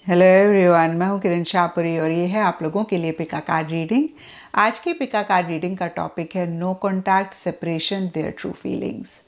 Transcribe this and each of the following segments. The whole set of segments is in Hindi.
हेलो एवरीवन, मैं हूं किरण शाहपुरी और ये है आप लोगों के लिए पिका कार्ड रीडिंग। आज की पिका कार्ड रीडिंग का टॉपिक है no contact separation their true feelings.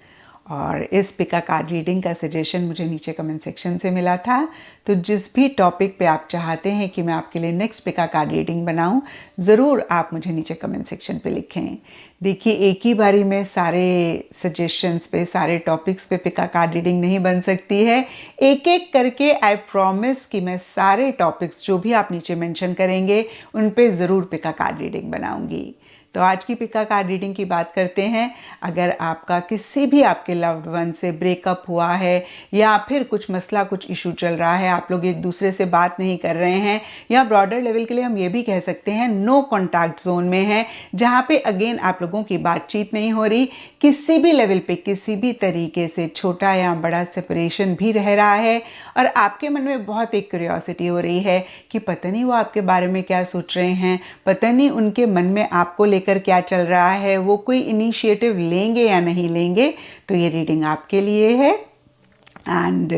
और इस पिका कार्ड रीडिंग का सजेशन मुझे नीचे कमेंट सेक्शन से मिला था। तो जिस भी टॉपिक पे आप चाहते हैं कि मैं आपके लिए नेक्स्ट पिका कार्ड रीडिंग बनाऊं, ज़रूर आप मुझे नीचे कमेंट सेक्शन पे लिखें। देखिए, एक ही बारी में सारे सजेशंस पे, सारे टॉपिक्स पे पिका कार्ड रीडिंग नहीं बन सकती है। एक एक करके आई प्रॉमिस कि मैं सारे टॉपिक्स जो भी आप नीचे मेंशन करेंगे उन पे ज़रूर पिका कार्ड रीडिंग बनाऊंगी। तो आज की पिका कार्ड रीडिंग की बात करते हैं। अगर आपका किसी भी आपके लव्ड वन से ब्रेकअप हुआ है या फिर कुछ मसला, कुछ इशू चल रहा है, आप लोग एक दूसरे से बात नहीं कर रहे हैं, या ब्रॉडर लेवल के लिए हम ये भी कह सकते हैं नो कॉन्टैक्ट जोन में है, जहाँ पे अगेन आप लोगों की बातचीत नहीं हो रही, किसी भी लेवल पे किसी भी तरीके से छोटा या बड़ा सेपरेशन भी रह रहा है, और आपके मन में बहुत एक क्यूरियोसिटी हो रही है कि पता नहीं वो आपके बारे में क्या सोच रहे हैं, पता नहीं उनके मन में आपको लेकर क्या चल रहा है, वो कोई इनिशिएटिव लेंगे या नहीं लेंगे। तो ये रीडिंग आपके लिए है। एंड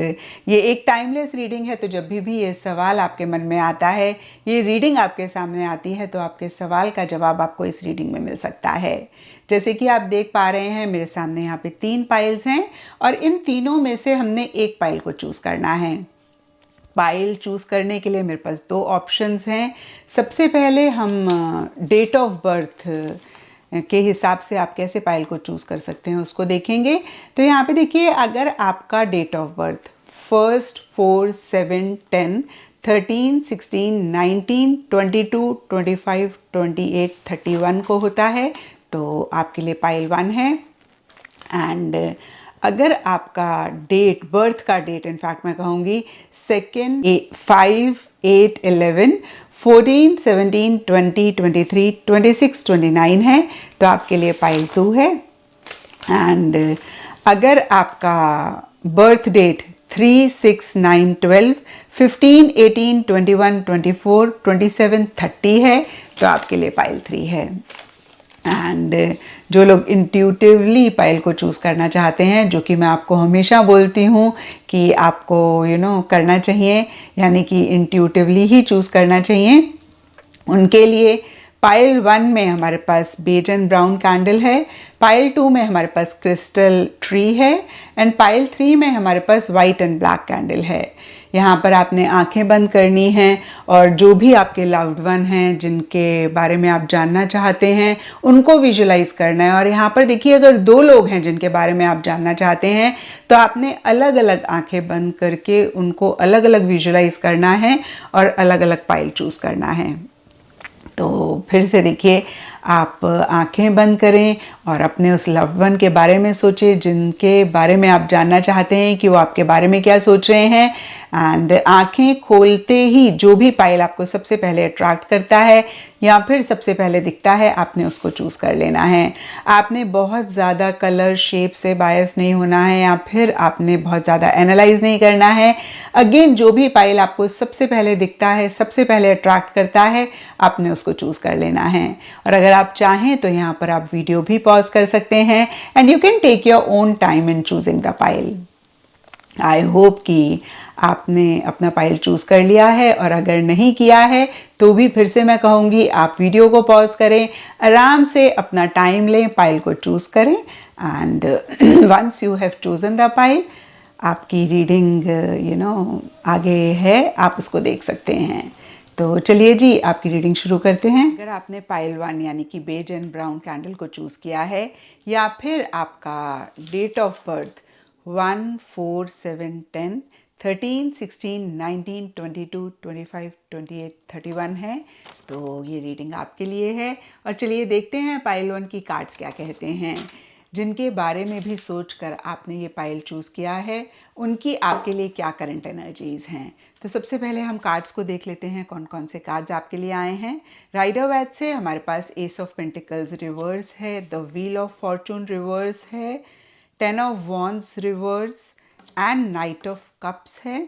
ये एक टाइमलेस रीडिंग है, तो जब भी ये सवाल आपके मन में आता है, ये रीडिंग आपके सामने आती है, तो आपके सवाल का जवाब आपको इस रीडिंग में मिल सकता है। जैसे कि आप देख पा रहे हैं, मेरे सामने यहाँ पे 3 पाइल्स हैं और इन तीनों में से हमने एक पाइल को चूज़ करना है। पाइल चूज़ करने के लिए मेरे पास 2 ऑप्शंस हैं। सबसे पहले हम डेट ऑफ बर्थ के हिसाब से आप कैसे पाइल को चूज़ कर सकते हैं उसको देखेंगे। तो यहाँ पे देखिए, अगर आपका डेट ऑफ बर्थ 1, 4, 7, 10, 13, 16, 19, 22, 25, 28, 31 को होता है, तो आपके लिए पाइल 1 है। एंड अगर आपका डेट, बर्थ का डेट, इनफैक्ट मैं कहूँगी 2, 5, 8, 11, 14, 17, 20, 23, 26, 29 है, तो आपके लिए पाइल 2 है। एंड अगर आपका बर्थ डेट 3, 6, 9, 12, 15, 18, 21, 24, 27, 30 है, तो आपके लिए पाइल 3 है। एंड जो लोग इंट्यूटिवली पाइल को चूज़ करना चाहते हैं, जो कि मैं आपको हमेशा बोलती हूँ कि आपको करना चाहिए, यानी कि इंट्यूटिवली ही चूज़ करना चाहिए, उनके लिए पाइल 1 में हमारे पास बेज एंड ब्राउन कैंडल है, पाइल 2 में हमारे पास क्रिस्टल ट्री है, एंड पाइल 3 में हमारे पास वाइट एंड ब्लैक कैंडल है। यहाँ पर आपने आंखें बंद करनी हैं और जो भी आपके लव्ड वन हैं, जिनके बारे में आप जानना चाहते हैं, उनको विजुलाइज करना है। और यहाँ पर देखिए, अगर 2 लोग हैं जिनके बारे में आप जानना चाहते हैं, तो आपने अलग अलग आंखें बंद करके उनको अलग अलग विजुलाइज करना है और अलग अलग पाइल चूज़ करना है। तो फिर से देखिए, आप आंखें बंद करें और अपने उस लव्ड वन के बारे में सोचें, जिनके बारे में आप जानना चाहते हैं कि वो आपके बारे में क्या सोच रहे हैं। एंड आंखें खोलते ही जो भी पाइल आपको सबसे पहले अट्रैक्ट करता है या फिर सबसे पहले दिखता है, आपने उसको चूज़ कर लेना है। आपने बहुत ज़्यादा कलर शेप से बायस नहीं होना है, या फिर आपने बहुत ज़्यादा एनालाइज नहीं करना है। अगेन, जो भी पाइल आपको सबसे पहले दिखता है, सबसे पहले अट्रैक्ट करता है, आपने उसको चूज़ कर लेना है। और अगर आप चाहें तो यहाँ पर आप वीडियो भी पॉज कर सकते हैं, and you can take your own time in choosing the pile. I hope कि आपने अपना पाइल चूज़ कर लिया है, और अगर नहीं किया है तो भी फिर से मैं कहूँगी आप वीडियो को पॉज करें, आराम से अपना टाइम लें, पाइल को चूज़ करें, and once you have chosen the pile, आपकी रीडिंग आगे है, आप उसको देख सकते हैं। तो चलिए जी, आपकी रीडिंग शुरू करते हैं। अगर आपने पाइल 1 यानी कि बेज एंड ब्राउन कैंडल को चूज़ किया है, या फिर आपका डेट ऑफ बर्थ 1, 4, 7, 10, 13, 16, 19, 22, 25, 28, 31 है, तो ये रीडिंग आपके लिए है। और चलिए देखते हैं पाइल 1 की कार्ड्स क्या कहते हैं। जिनके बारे में भी सोचकर आपने ये पाइल चूज़ किया है, उनकी आपके लिए क्या करंट एनर्जीज़ हैं। तो सबसे पहले हम कार्ड्स को देख लेते हैं, कौन कौन से कार्ड्स आपके लिए आए हैं। राइडर वैट से हमारे पास एस ऑफ पेंटिकल्स रिवर्स है, the wheel of fortune reverse है, 10 of wands reverse, and knight of cups है।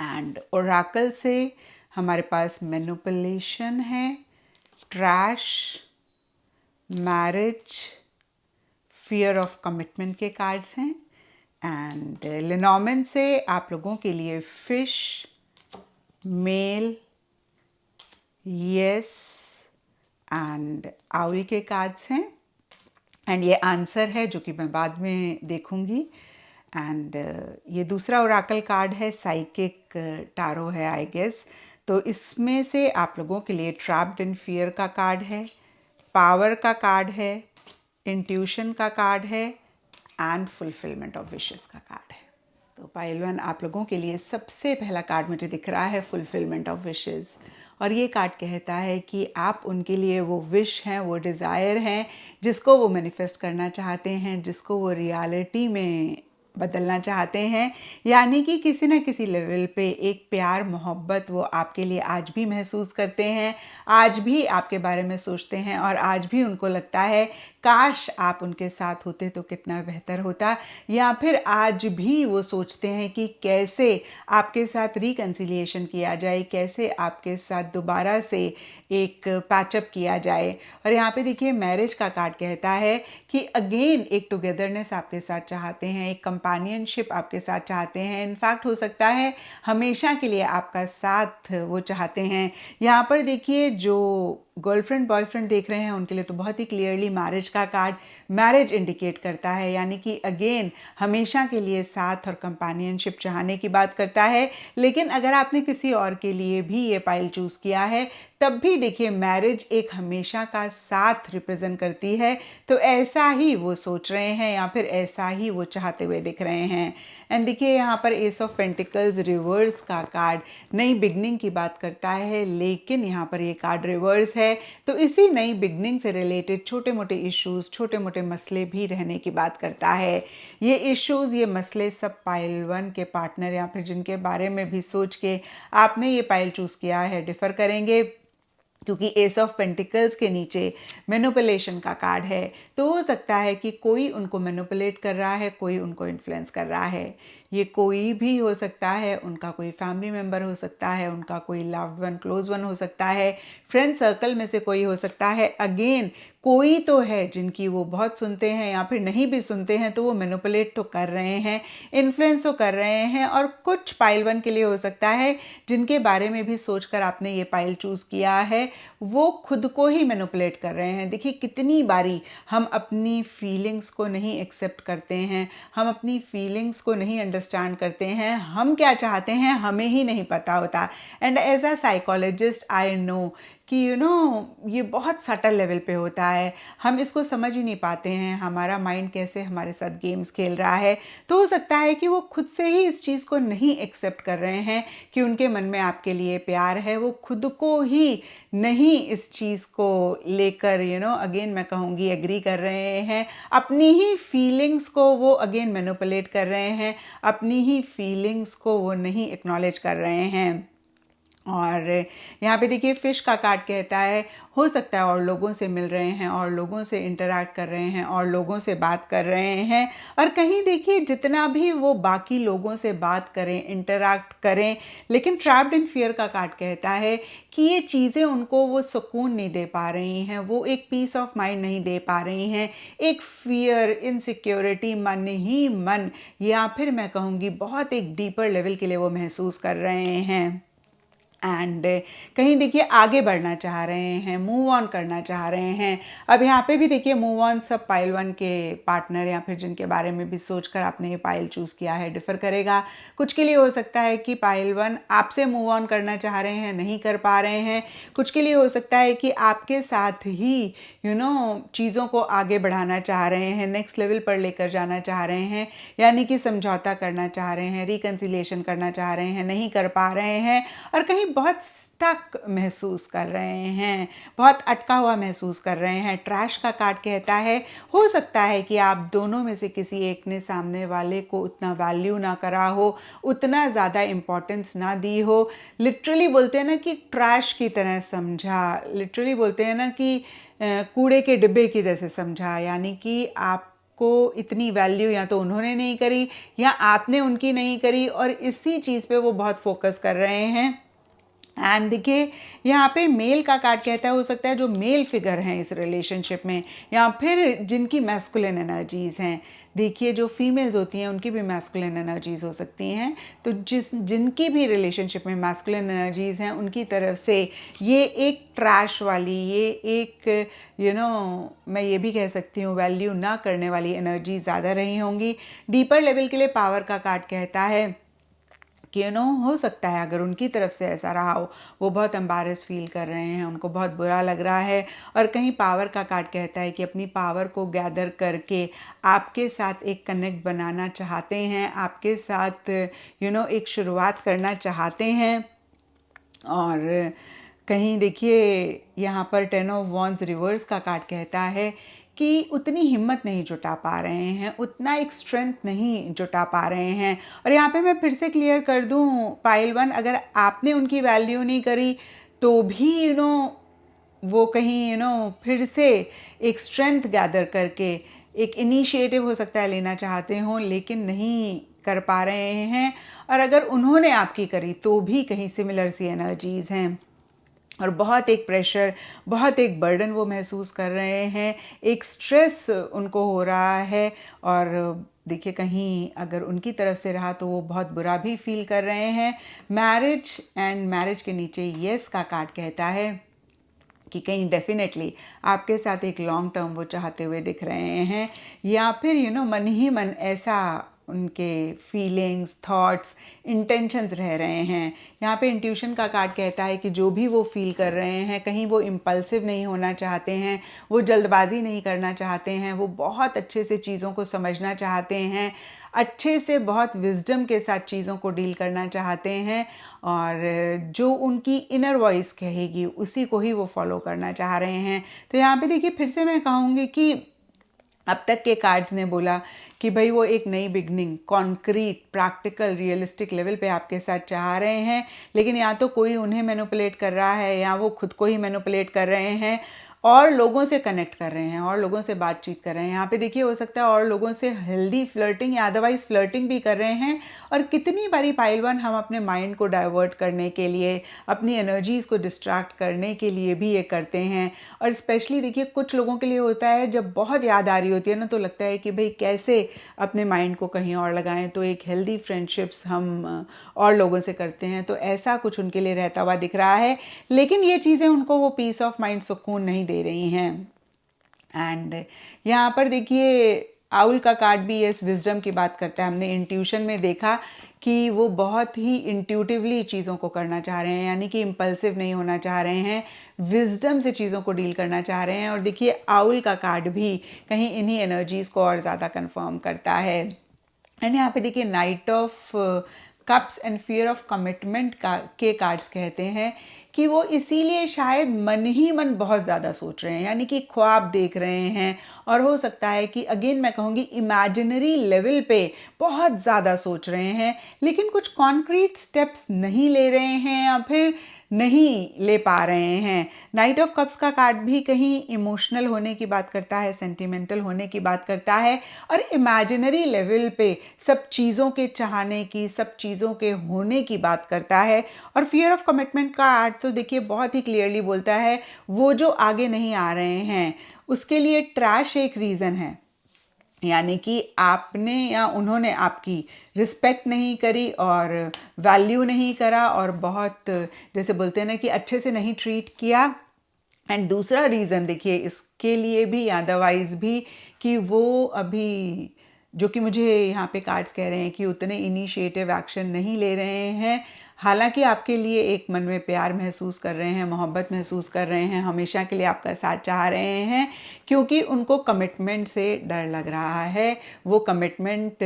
एंड ओरेकल से हमारे पास मैनिपुलेशन है, trash, marriage, fear of commitment के कार्ड्स हैं। एंड लेनॉर्मन से आप लोगों के लिए fish, mail, yes and owl के कार्ड्स हैं। एंड ये आंसर है जो कि मैं बाद में देखूंगी। एंड ये दूसरा ओराकल कार्ड है, साइकिक टारो है आई गेस। तो इसमें से आप लोगों के लिए ट्रैप्ड इन फियर का कार्ड है, पावर का कार्ड है, इंट्यूशन का कार्ड है एंड फुलफिलमेंट ऑफ विशेस का कार्ड है। तो पाइल 1 आप लोगों के लिए सबसे पहला कार्ड मुझे दिख रहा है फुलफिलमेंट ऑफ विशेस। और ये कार्ड कहता है कि आप उनके लिए वो विश हैं, वो डिज़ायर हैं जिसको वो मैनिफेस्ट करना चाहते हैं, जिसको वो रियलिटी में बदलना चाहते हैं। यानी कि किसी न किसी लेवल पे एक प्यार मोहब्बत वो आपके लिए आज भी महसूस करते हैं, आज भी आपके बारे में सोचते हैं और आज भी उनको लगता है काश आप उनके साथ होते तो कितना बेहतर होता। या फिर आज भी वो सोचते हैं कि कैसे आपके साथ रिकन्सिलिएशन किया जाए, कैसे आपके साथ दोबारा से एक पैचअप किया जाए। और यहाँ पे देखिए मैरिज का कार्ड कहता है कि अगेन एक टुगेदरनेस आपके साथ चाहते हैं, एक कंपेनियनशिप आपके साथ चाहते हैं। इनफैक्ट हो सकता है हमेशा के लिए आपका साथ वो चाहते हैं। यहाँ पर देखिए जो गर्लफ्रेंड बॉयफ्रेंड देख रहे हैं उनके लिए तो बहुत ही क्लियरली मैरिज का कार्ड मैरिज इंडिकेट करता है, यानी कि अगेन हमेशा के लिए साथ और कंपेनियनशिप चाहने की बात करता है। लेकिन अगर आपने किसी और के लिए भी ये पाइल चूज़ किया है तब भी देखिए मैरिज एक हमेशा का साथ रिप्रेजेंट करती है। तो ऐसा ही वो सोच रहे हैं या फिर ऐसा ही वो चाहते हुए दिख रहे हैं। एंड देखिए यहाँ पर एस ऑफ पेंटिकल्स रिवर्स का कार्ड नई बिगनिंग की बात करता है, लेकिन यहाँ पर ये कार्ड रिवर्स है। तो इसी नई बिगनिंग से रिलेटेड छोटे मोटे इश्यूज, छोटे मोटे मसले भी रहने की बात करता है। ये इश्यूज, ये मसले सब पाइल 1 के पार्टनर या फिर जिनके बारे में भी सोच के आपने ये पाइल चूज किया है डिफर करेंगे, क्योंकि एस ऑफ पेंटिकल्स के नीचे मैनिपुलेशन का कार्ड है। तो हो सकता है कि कोई उनको मैनिपुलेट कर रहा है, कोई उनको इन्फ्लुएंस कर रहा है। ये कोई भी हो सकता है, उनका कोई फैमिली मेम्बर हो सकता है, उनका कोई लव्ड वन, क्लोज वन हो सकता है, फ्रेंड सर्कल में से कोई हो सकता है। अगेन कोई तो है जिनकी वो बहुत सुनते हैं या फिर नहीं भी सुनते हैं तो वो मैनिपुलेट तो कर रहे हैं, इन्फ्लुएंस तो कर रहे हैं। और कुछ पाइल 1 के लिए हो सकता है जिनके बारे में भी सोचकर आपने ये पाइल चूज़ किया है वो खुद को ही मैनिपुलेट कर रहे हैं। देखिए कितनी बारी हम अपनी फीलिंग्स को नहीं एक्सेप्ट करते हैं, हम अपनी फीलिंग्स को नहीं अंडरस्टैंड करते हैं, हम क्या चाहते हैं हमें ही नहीं पता होता। And as a psychologist I know कि ये बहुत सटल लेवल पे होता है, हम इसको समझ ही नहीं पाते हैं हमारा माइंड कैसे हमारे साथ गेम्स खेल रहा है। तो हो सकता है कि वो खुद से ही इस चीज़ को नहीं एक्सेप्ट कर रहे हैं कि उनके मन में आपके लिए प्यार है, वो खुद को ही नहीं इस चीज़ को लेकर अगेन मैं कहूँगी एग्री कर रहे हैं। अपनी ही फीलिंग्स को वो अगेन मैनिपुलेट कर रहे हैं, अपनी ही फीलिंग्स को वो नहीं एक्नॉलेज कर रहे हैं। और यहाँ पे देखिए फिश का कार्ड कहता है हो सकता है और लोगों से मिल रहे हैं और लोगों से इंटरैक्ट कर रहे हैं और लोगों से बात कर रहे हैं। और कहीं देखिए जितना भी वो बाकी लोगों से बात करें, इंटरैक्ट करें, लेकिन ट्रैप्ड इन फियर का कार्ड कहता है कि ये चीज़ें उनको वो सुकून नहीं दे पा रही हैं, वो एक पीस ऑफ माइंड नहीं दे पा रही हैं। एक फियर, इनसिक्योरिटी मन ही मन, या फिर मैं कहूँगी बहुत एक डीपर लेवल के लिए वो महसूस कर रहे हैं। एंड कहीं देखिए आगे बढ़ना चाह रहे हैं, मूव ऑन करना चाह रहे हैं। अब यहाँ पे भी देखिए मूव ऑन सब पाइल 1 के पार्टनर या फिर जिनके बारे में भी सोचकर आपने ये पाइल चूज़ किया है डिफ़र करेगा। कुछ के लिए हो सकता है कि पाइल 1 आपसे मूव ऑन करना चाह रहे हैं, नहीं कर पा रहे हैं। कुछ के लिए हो सकता है कि आपके साथ ही चीज़ों को आगे बढ़ाना चाह रहे हैं, नेक्स्ट लेवल पर लेकर जाना चाह रहे हैं, यानी कि समझौता करना चाह रहे हैं, रिकन्सिलिएशन करना चाह रहे हैं, नहीं कर पा रहे हैं और कहीं बहुत स्टक महसूस कर रहे हैं, बहुत अटका हुआ महसूस कर रहे हैं। ट्रैश का कार्ड कहता है हो सकता है कि आप दोनों में से किसी एक ने सामने वाले को उतना वैल्यू ना करा हो, उतना ज़्यादा इम्पोर्टेंस ना दी हो। लिटरली बोलते हैं ना कि ट्रैश की तरह समझा, लिटरली बोलते हैं ना कि कूड़े के डिब्बे की जैसे समझा, यानी कि आप को इतनी वैल्यू या तो उन्होंने नहीं करी या आपने उनकी नहीं करी और इसी चीज़ पे वो बहुत फोकस कर रहे हैं। एंड देखिए यहाँ पे मेल का कार्ड कहता है, हो सकता है जो मेल फिगर हैं इस रिलेशनशिप में, या फिर जिनकी मैस्कुलिन एनर्जीज़ हैं। देखिए जो फीमेल्स होती हैं उनकी भी मैस्कुलिन एनर्जीज़ हो सकती हैं, तो जिनकी भी रिलेशनशिप में मैस्कुलिन एनर्जीज़ हैं उनकी तरफ से ये एक ट्रैश वाली, ये एक मैं ये भी कह सकती हूँ वैल्यू ना करने वाली एनर्जी ज़्यादा रही होंगी। डीपर लेवल के लिए पावर का कार्ड कहता है कि हो सकता है अगर उनकी तरफ से ऐसा रहा हो, वो बहुत एम्बारस फील कर रहे हैं, उनको बहुत बुरा लग रहा है। और कहीं पावर का कार्ड कहता है कि अपनी पावर को गैदर करके आपके साथ एक कनेक्ट बनाना चाहते हैं, आपके साथ एक शुरुआत करना चाहते हैं। और कहीं देखिए यहाँ पर 10 ऑफ वॉन्ड्स रिवर्स का कार्ड कहता है कि उतनी हिम्मत नहीं जुटा पा रहे हैं, उतना एक स्ट्रेंथ नहीं जुटा पा रहे हैं। और यहाँ पे मैं फिर से क्लियर कर दूँ पाइल वन, अगर आपने उनकी वैल्यू नहीं करी तो भी वो कहीं फिर से एक स्ट्रेंथ गैदर करके एक इनिशिएटिव हो सकता है लेना चाहते हों, लेकिन नहीं कर पा रहे हैं। और अगर उन्होंने आपकी करी तो भी कहीं सिमिलर सी एनर्जीज़ हैं और बहुत एक प्रेशर, बहुत एक बर्डन वो महसूस कर रहे हैं, एक स्ट्रेस उनको हो रहा है। और देखिए कहीं अगर उनकी तरफ से रहा तो वो बहुत बुरा भी फील कर रहे हैं। मैरिज एंड मैरिज के नीचे येस का कार्ड कहता है कि कहीं डेफिनेटली आपके साथ एक लॉन्ग टर्म वो चाहते हुए दिख रहे हैं, या फिर मन ही मन ऐसा उनके फीलिंग्स, थॉट्स, इंटेंशंस रह रहे हैं। यहाँ पे इंट्यूशन का कार्ड कहता है कि जो भी वो फील कर रहे हैं, कहीं वो इम्पल्सिव नहीं होना चाहते हैं, वो जल्दबाजी नहीं करना चाहते हैं, वो बहुत अच्छे से चीज़ों को समझना चाहते हैं, अच्छे से बहुत विजडम के साथ चीज़ों को डील करना चाहते हैं। और जो उनकी इनर वॉइस कहेगी उसी को ही वो फॉलो करना चाह रहे हैं। तो यहाँ पे देखिए फिर से मैं कहूँगी कि अब तक के कार्ड्स ने बोला कि भाई वो एक नई beginning concrete, practical, realistic level पे आपके साथ चाह रहे हैं, लेकिन या तो कोई उन्हें मैनिपुलेट कर रहा है या वो खुद को ही मैनिपुलेट कर रहे हैं और लोगों से कनेक्ट कर रहे हैं और लोगों से बातचीत कर रहे हैं। यहाँ पे देखिए हो सकता है और लोगों से हेल्दी फ्लर्टिंग या अदरवाइज फ्लर्टिंग भी कर रहे हैं। और कितनी बारी पाइल वन हम अपने माइंड को डाइवर्ट करने के लिए, अपनी एनर्जीज़ को डिस्ट्रैक्ट करने के लिए भी ये करते हैं। और स्पेशली देखिए कुछ लोगों के लिए होता है जब बहुत याद आ रही होती है ना, तो लगता है कि भाई कैसे अपने माइंड को कहीं और लगाएं, तो एक हेल्दी फ्रेंडशिप्स हम और लोगों से करते हैं। तो ऐसा कुछ उनके लिए रहता हुआ दिख रहा है, लेकिन ये चीज़ें उनको वो पीस ऑफ माइंड, सुकून नहीं दे रही हैं। एंड यहाँ पर देखिए आउल का कार्ड भी इस विजडम की बात करता है। हमने इंट्यूशन में देखा कि वो बहुत ही इंट्यूटिवली चीज़ों को करना चाह रहे हैं, यानी कि इम्पल्सिव नहीं होना चाह रहे हैं, विजडम से चीज़ों को डील करना चाह रहे हैं। और देखिए आउल का कार्ड भी कहीं इन्हीं एनर्जीज़ को और ज़्यादा कंफर्म करता है। एंड यहाँ पे देखिए night of cups and fear of commitment के कार्ड्स कहते हैं कि वो इसीलिए शायद मन ही मन बहुत ज़्यादा सोच रहे हैं, यानी कि ख्वाब देख रहे हैं। और हो सकता है कि अगेन मैं कहूँगी इमेजिनरी लेवल पे बहुत ज़्यादा सोच रहे हैं, लेकिन कुछ कॉन्क्रीट स्टेप्स नहीं ले रहे हैं या फिर नहीं ले पा रहे हैं। नाइट ऑफ कप्स का कार्ड भी कहीं इमोशनल होने की बात करता है, सेंटिमेंटल होने की बात करता है और इमेजिनरी लेवल पे सब चीज़ों के चाहने की, सब चीज़ों के होने की बात करता है। और फियर ऑफ कमिटमेंट का कार्ड तो देखिए बहुत ही क्लियरली बोलता है वो जो आगे नहीं आ रहे हैं उसके लिए ट्रैश एक रीज़न है, यानी कि आपने या उन्होंने आपकी रिस्पेक्ट नहीं करी और वैल्यू नहीं करा और बहुत जैसे बोलते हैं ना कि अच्छे से नहीं ट्रीट किया। एंड दूसरा रीज़न देखिए इसके लिए भी अदरवाइज भी कि वो अभी जो कि मुझे यहाँ पे कार्ड्स कह रहे हैं कि उतने इनिशिएटिव एक्शन नहीं ले रहे हैं, हालांकि आपके लिए एक मन में प्यार महसूस कर रहे हैं, मोहब्बत महसूस कर रहे हैं, हमेशा के लिए आपका साथ चाह रहे हैं, क्योंकि उनको कमिटमेंट से डर लग रहा है। वो कमिटमेंट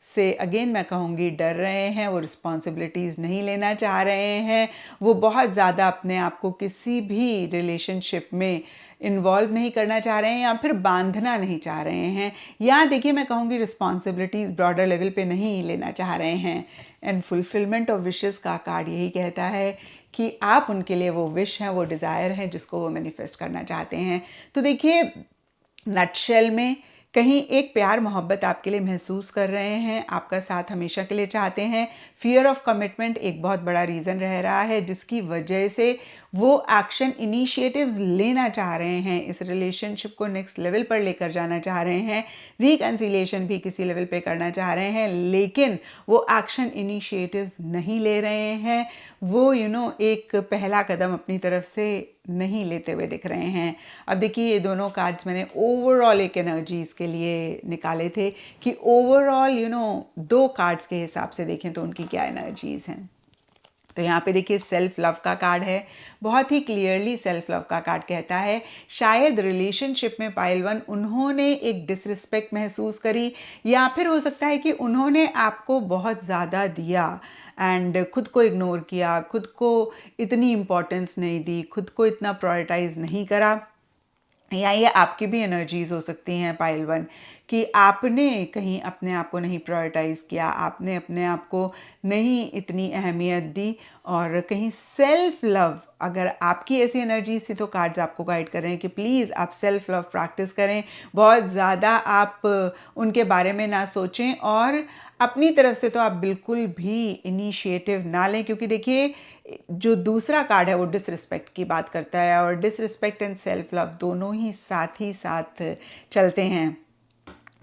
से अगेन मैं कहूँगी डर रहे हैं, वो रिस्पॉन्सिबिलिटीज़ नहीं लेना चाह रहे हैं, वो बहुत ज़्यादा अपने आप को किसी भी रिलेशनशिप में इन्वॉल्व नहीं करना चाह रहे हैं या फिर बांधना नहीं चाह रहे हैं, या देखिए मैं कहूँगी रिस्पॉन्सिबिलिटीज़ ब्रॉडर लेवल पे नहीं लेना चाह रहे हैं। एंड फुलफिलमेंट ऑफ विशेस का कार्ड यही कहता है कि आप उनके लिए वो विश हैं, वो डिज़ायर है जिसको वो मैनिफेस्ट करना चाहते हैं। तो देखिए नटशेल में कहीं एक प्यार मोहब्बत आपके लिए महसूस कर रहे हैं, आपका साथ हमेशा के लिए चाहते हैं। फियर ऑफ कमिटमेंट एक बहुत बड़ा रीज़न रह रहा है जिसकी वजह से वो एक्शन इनिशिएटिव्स लेना चाह रहे हैं, इस रिलेशनशिप को नेक्स्ट लेवल पर लेकर जाना चाह रहे हैं, रिकन्सिलिएशन भी किसी लेवल पे करना चाह रहे हैं, लेकिन वो एक्शन इनिशिएटिव्स नहीं ले रहे हैं। वो एक पहला कदम अपनी तरफ से नहीं लेते हुए दिख रहे हैं। अब देखिए, ये दोनों कार्ड्स मैंने ओवरऑल एक एनर्जी इसके लिए निकाले थे कि ओवरऑल दो कार्ड्स के हिसाब से देखें तो उनकी क्या एनर्जीज हैं। तो यहाँ पे देखिए, सेल्फ लव का कार्ड है, बहुत ही क्लियरली सेल्फ लव का कार्ड कहता है शायद रिलेशनशिप में पाइल वन उन्होंने एक डिसरिस्पेक्ट महसूस करी, या फिर हो सकता है कि उन्होंने आपको बहुत ज़्यादा दिया एंड खुद को इग्नोर किया, खुद को इतनी इम्पोर्टेंस नहीं दी, खुद को इतना प्रायोरिटाइज नहीं करा। या ये आपकी भी एनर्जीज हो सकती हैं पाइल वन, कि आपने कहीं अपने आप को नहीं प्रायोरिटाइज किया, आपने अपने आप को नहीं इतनी अहमियत दी, और कहीं सेल्फ लव अगर आपकी ऐसी एनर्जी थी तो कार्ड्स आपको गाइड कर रहे हैं कि प्लीज़ आप सेल्फ लव प्रैक्टिस करें, बहुत ज़्यादा आप उनके बारे में ना सोचें, और अपनी तरफ से तो आप बिल्कुल भी इनिशिएटिव ना लें, क्योंकि देखिए, जो दूसरा कार्ड है वो डिसरिस्पेक्ट की बात करता है, और डिसरिस्पेक्ट एंड सेल्फ लव दोनों ही साथ चलते हैं।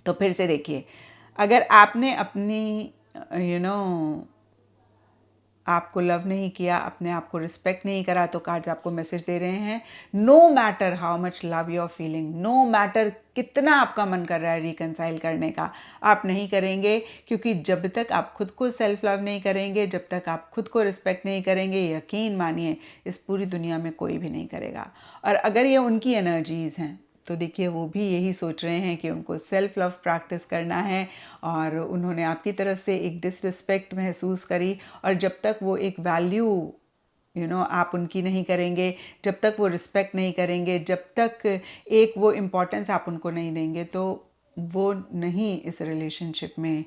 तो फिर से देखिए, अगर आपने अपनी आपको लव नहीं किया, अपने आप को रिस्पेक्ट नहीं करा, तो कार्ड्स आपको मैसेज दे रहे हैं no matter how much love you are feeling, no matter कितना आपका मन कर रहा है रिकंसाइल करने का, आप नहीं करेंगे, क्योंकि जब तक आप खुद को सेल्फ लव नहीं करेंगे, जब तक आप खुद को रिस्पेक्ट नहीं करेंगे, यकीन मानिए इस पूरी दुनिया में कोई भी नहीं करेगा। और अगर ये उनकी एनर्जीज़ हैं तो देखिए, वो भी यही सोच रहे हैं कि उनको सेल्फ लव प्रैक्टिस करना है, और उन्होंने आपकी तरफ से एक डिसरिस्पेक्ट महसूस करी, और जब तक वो एक वैल्यू आप उनकी नहीं करेंगे, जब तक वो रिस्पेक्ट नहीं करेंगे, जब तक एक वो इम्पोर्टेंस आप उनको नहीं देंगे, तो वो नहीं इस रिलेशनशिप में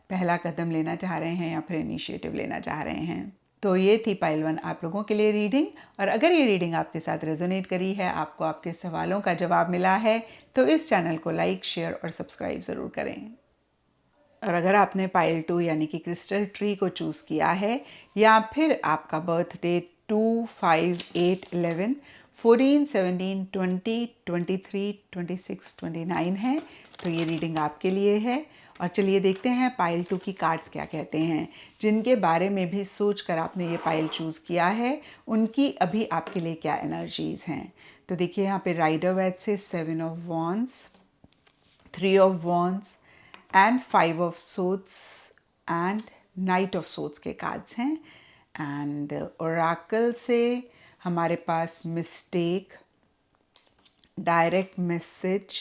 पहला कदम लेना चाह रहे हैं या फिर इनिशिएटिव लेना चाह रहे हैं। तो ये थी पाइल वन आप लोगों के लिए रीडिंग, और अगर ये रीडिंग आपके साथ रेजोनेट करी है, आपको आपके सवालों का जवाब मिला है, तो इस चैनल को लाइक, शेयर और सब्सक्राइब ज़रूर करें। और अगर आपने पाइल 2 यानी कि क्रिस्टल ट्री को चूज़ किया है, या फिर आपका बर्थ डेट 2, 5, 8, 11, 14, 17, 20, 23, 26, 29 है, तो ये रीडिंग आपके लिए है। और चलिए देखते हैं पाइल 2 की कार्ड्स क्या कहते हैं, जिनके बारे में भी सोच कर आपने ये पाइल चूज़ किया है, उनकी अभी आपके लिए क्या एनर्जीज़ हैं। तो देखिए, यहाँ पे राइडर वेड से 7 of wands, 3 of wands and 5 of swords and knight of swords के कार्ड्स हैं। एंड ओरेकल से हमारे पास mistake, direct message,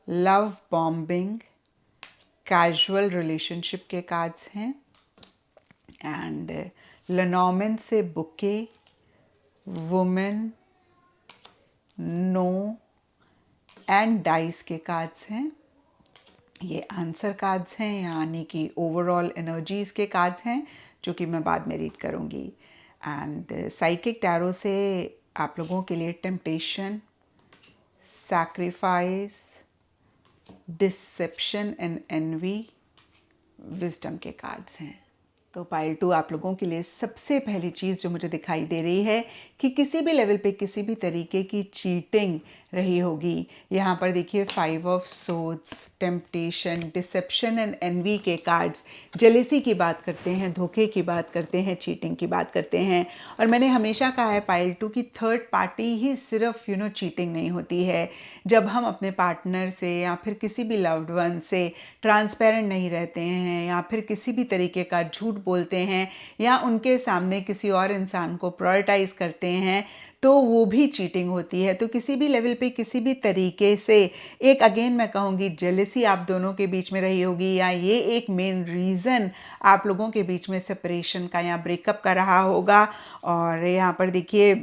love bombing, casual relationship के कार्ड्स हैं। एंड लेनॉर्मैन से bouquet, women, no and dice के कार्ड्स हैं। ये आंसर कार्ड्स हैं, यानी कि ओवरऑल एनर्जीज के कार्ड्स हैं, जो कि मैं बाद में रीड करूँगी। एंड साइकिक टैरो से आप लोगों के लिए temptation, sacrifice, deception and envy, wisdom के कार्ड्स हैं। तो पाइल 2 आप लोगों के लिए सबसे पहली चीज़ जो मुझे दिखाई दे रही है कि किसी भी लेवल पे किसी भी तरीके की चीटिंग रही होगी। यहाँ पर देखिए 5 of swords, temptation, deception and envy के कार्ड्स जेलेसी की बात करते हैं, धोखे की बात करते हैं, चीटिंग की बात करते हैं। और मैंने हमेशा कहा है पाइल 2 की थर्ड पार्टी ही सिर्फ चीटिंग नहीं होती है। जब हम अपने पार्टनर से या फिर किसी भी लव्ड वन से ट्रांसपेरेंट नहीं रहते हैं, या फिर किसी भी तरीके का झूठ बोलते हैं, या उनके सामने किसी और इंसान को प्रायोरिटाइज करते हैं, तो वो भी चीटिंग होती है। तो किसी भी लेवल पे किसी भी तरीके से एक, अगेन मैं कहूँगी, जेलसी आप दोनों के बीच में रही होगी, या ये एक मेन रीज़न आप लोगों के बीच में सेपरेशन का या ब्रेकअप का रहा होगा। और यहाँ पर देखिए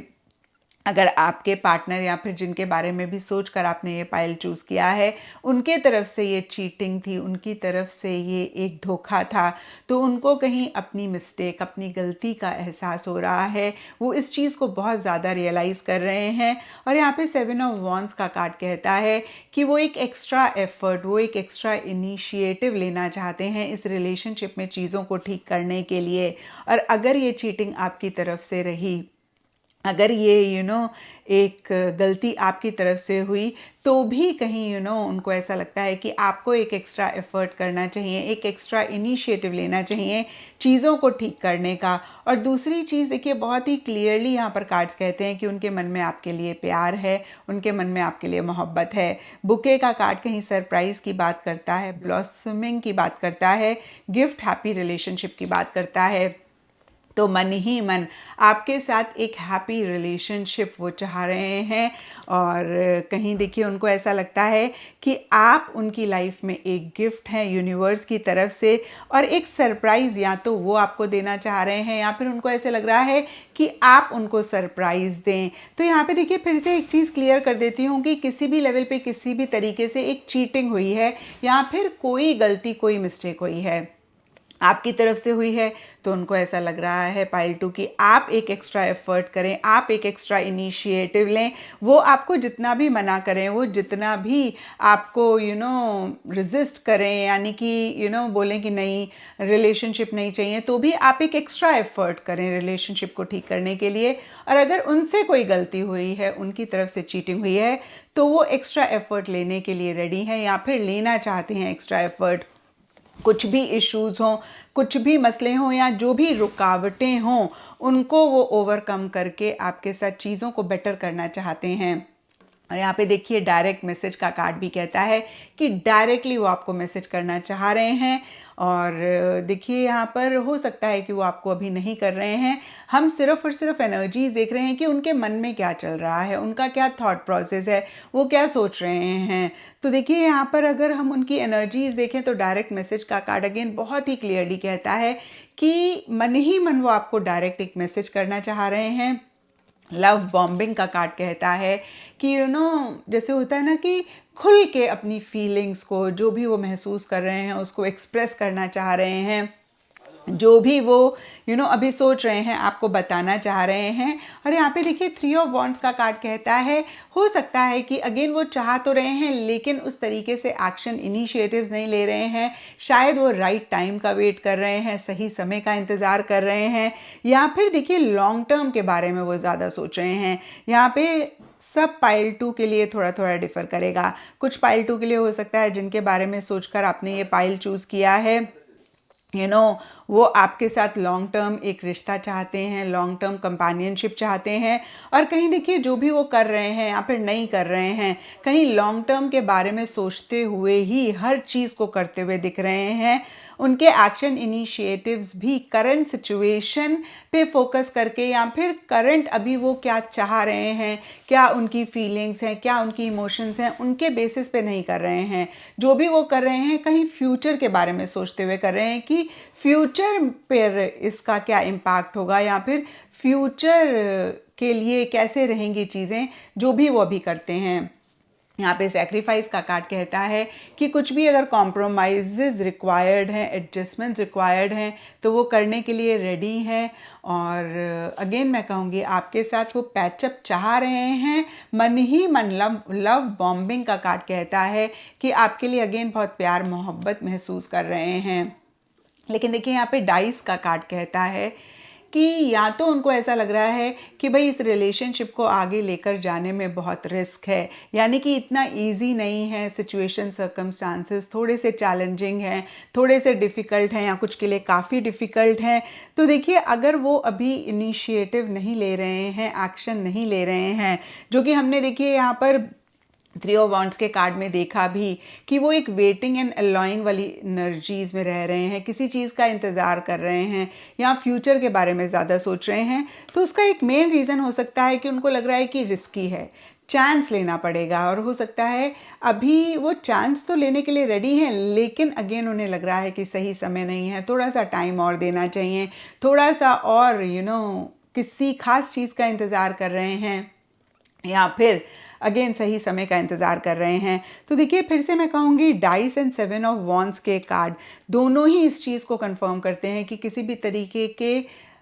अगर आपके पार्टनर या फिर जिनके बारे में भी सोचकर आपने ये पाइल चूज़ किया है, उनके तरफ से ये चीटिंग थी, उनकी तरफ से ये एक धोखा था, तो उनको कहीं अपनी मिस्टेक, अपनी गलती का एहसास हो रहा है। वो इस चीज़ को बहुत ज़्यादा रियलाइज़ कर रहे हैं। और यहाँ पे 7 ऑफ वॉन्ड्स का कार्ड कहता है कि वो एक एक्स्ट्रा एफर्ट, वो एक एक्स्ट्रा इनिशिएटिव लेना चाहते हैं इस रिलेशनशिप में चीज़ों को ठीक करने के लिए। और अगर ये चीटिंग आपकी तरफ से रही, अगर ये एक गलती आपकी तरफ से हुई, तो भी कहीं उनको ऐसा लगता है कि आपको एक एक्स्ट्रा एफर्ट करना चाहिए, एक एक्स्ट्रा इनिशिएटिव लेना चाहिए चीज़ों को ठीक करने का। और दूसरी चीज़ देखिए, बहुत ही क्लियरली यहाँ पर कार्ड्स कहते हैं कि उनके मन में आपके लिए प्यार है, उनके मन में आपके लिए मोहब्बत है। बुके का कार्ड कहीं सरप्राइज़ की बात करता है, ब्लॉसमिंग की बात करता है, गिफ्ट हैप्पी रिलेशनशिप की बात करता है। तो मन ही मन आपके साथ एक हैप्पी रिलेशनशिप वो चाह रहे हैं। और कहीं देखिए, उनको ऐसा लगता है कि आप उनकी लाइफ में एक गिफ्ट हैं यूनिवर्स की तरफ से, और एक सरप्राइज़ या तो वो आपको देना चाह रहे हैं, या फिर उनको ऐसे लग रहा है कि आप उनको सरप्राइज़ दें। तो यहाँ पे देखिए, फिर से एक चीज़ क्लियर कर देती हूँ कि किसी भी लेवल पे किसी भी तरीके से एक चीटिंग हुई है, या फिर कोई गलती, कोई मिस्टेक हुई है, आपकी तरफ से हुई है, तो उनको ऐसा लग रहा है पाइल 2 कि आप एक एक्स्ट्रा एफर्ट करें, आप एक एक्स्ट्रा इनिशिएटिव लें। वो आपको जितना भी मना करें, वो जितना भी आपको रेजिस्ट करें, यानी कि बोलें कि नहीं, रिलेशनशिप नहीं चाहिए, तो भी आप एक एक्स्ट्रा एफर्ट करें रिलेशनशिप को ठीक करने के लिए। और अगर उनसे कोई गलती हुई है, उनकी तरफ से चीटिंग हुई है, तो वो एक्स्ट्रा एफर्ट लेने के लिए रेडी हैं, या फिर लेना चाहते हैं एक्स्ट्रा एफर्ट। कुछ भी इश्यूज़ हों, कुछ भी मसले हों, या जो भी रुकावटें हों, उनको वो ओवरकम करके आपके साथ चीज़ों को बेटर करना चाहते हैं। और यहाँ पे देखिए, डायरेक्ट मैसेज का कार्ड भी कहता है कि डायरेक्टली वो आपको मैसेज करना चाह रहे हैं। और देखिए, यहाँ पर हो सकता है कि वो आपको अभी नहीं कर रहे हैं। हम सिर्फ और सिर्फ एनर्जीज देख रहे हैं कि उनके मन में क्या चल रहा है, उनका क्या थॉट प्रोसेस है, वो क्या सोच रहे हैं। तो देखिए, यहाँ पर अगर हम उनकी एनर्जीज देखें, तो डायरेक्ट मैसेज का कार्ड अगेन बहुत ही क्लियरली कहता है कि मन ही मन वो आपको डायरेक्ट एक मैसेज करना चाह रहे हैं। लव बॉम्बिंग का कार्ड कहता है कि जैसे होता है ना कि खुल के अपनी फीलिंग्स को, जो भी वो महसूस कर रहे हैं, उसको एक्सप्रेस करना चाह रहे हैं। जो भी वो अभी सोच रहे हैं, आपको बताना चाह रहे हैं। और यहाँ पे देखिए, 3 ऑफ वॉन्ड्स का कार्ड कहता है, हो सकता है कि अगेन वो चाह तो रहे हैं, लेकिन उस तरीके से एक्शन इनिशिएटिव्स नहीं ले रहे हैं। शायद वो राइट टाइम का वेट कर रहे हैं, सही समय का इंतज़ार कर रहे हैं, या फिर देखिए, लॉन्ग टर्म के बारे में वो ज़्यादा सोच रहे हैं। यहाँ पे सब पाइल 2 के लिए थोड़ा थोड़ा डिफर करेगा। कुछ पाइल 2 के लिए हो सकता है जिनके बारे में सोचकर आपने ये पाइल चूज़ किया है, वो आपके साथ लॉन्ग टर्म एक रिश्ता चाहते हैं, लॉन्ग टर्म कंपेनियनशिप चाहते हैं। और कहीं देखिए, जो भी वो कर रहे हैं या फिर नहीं कर रहे हैं, कहीं लॉन्ग टर्म के बारे में सोचते हुए ही हर चीज़ को करते हुए दिख रहे हैं। उनके एक्शन इनिशिएटिव्स भी करंट सिचुएशन पे फोकस करके, या फिर करंट अभी वो क्या चाह रहे हैं, क्या उनकी फीलिंग्स हैं, क्या उनकी इमोशंस हैं, उनके बेसिस पे नहीं कर रहे हैं। जो भी वो कर रहे हैं, कहीं फ्यूचर के बारे में सोचते हुए कर रहे हैं कि फ्यूचर पर इसका क्या इम्पैक्ट होगा, या फिर फ्यूचर के लिए कैसे रहेंगी चीज़ें, जो भी वो अभी करते हैं। यहाँ पे सेक्रीफाइस का कार्ड कहता है कि कुछ भी अगर कॉम्प्रोमाइज़ रिक्वायर्ड हैं, एडजस्टमेंट्स रिक्वायर्ड हैं, तो वो करने के लिए रेडी हैं। और अगेन मैं कहूँगी, आपके साथ वो पैचअप चाह रहे हैं मन ही मन। लव बॉम्बिंग का कार्ड कहता है कि आपके लिए अगेन बहुत प्यार मोहब्बत महसूस कर रहे हैं। लेकिन देखिए, यहाँ पे डाइस का कार्ड कहता है कि या तो उनको ऐसा लग रहा है कि भाई इस रिलेशनशिप को आगे लेकर जाने में बहुत रिस्क है, यानी कि इतना इजी नहीं है, सिचुएशन सर्कमस्टांसेस थोड़े से चैलेंजिंग हैं, थोड़े से डिफ़िकल्ट हैं, या कुछ के लिए काफ़ी डिफ़िकल्ट हैं। तो देखिए, अगर वो अभी इनिशिएटिव नहीं ले रहे हैं, एक्शन नहीं ले रहे हैं, जो कि हमने देखिए यहाँ पर 3 ऑफ वॉन्ड्स के कार्ड में देखा भी कि वो एक वेटिंग एंड अलाउइंग वाली एनर्जीज में रह रहे हैं, किसी चीज़ का इंतज़ार कर रहे हैं, या फ्यूचर के बारे में ज़्यादा सोच रहे हैं। तो उसका एक मेन रीज़न हो सकता है कि उनको लग रहा है कि रिस्की है, चांस लेना पड़ेगा। और हो सकता है अभी वो चांस तो लेने के लिए रेडी हैं, लेकिन अगेन उन्हें लग रहा है कि सही समय नहीं है, थोड़ा सा टाइम और देना चाहिए, थोड़ा सा और किसी खास चीज़ का इंतज़ार कर रहे हैं। या फिर अगेन सही समय का इंतज़ार कर रहे हैं। तो देखिए फिर से मैं कहूँगी डाइस एंड 7 ऑफ वॉन्ड्स के कार्ड दोनों ही इस चीज़ को कंफर्म करते हैं कि किसी भी तरीके के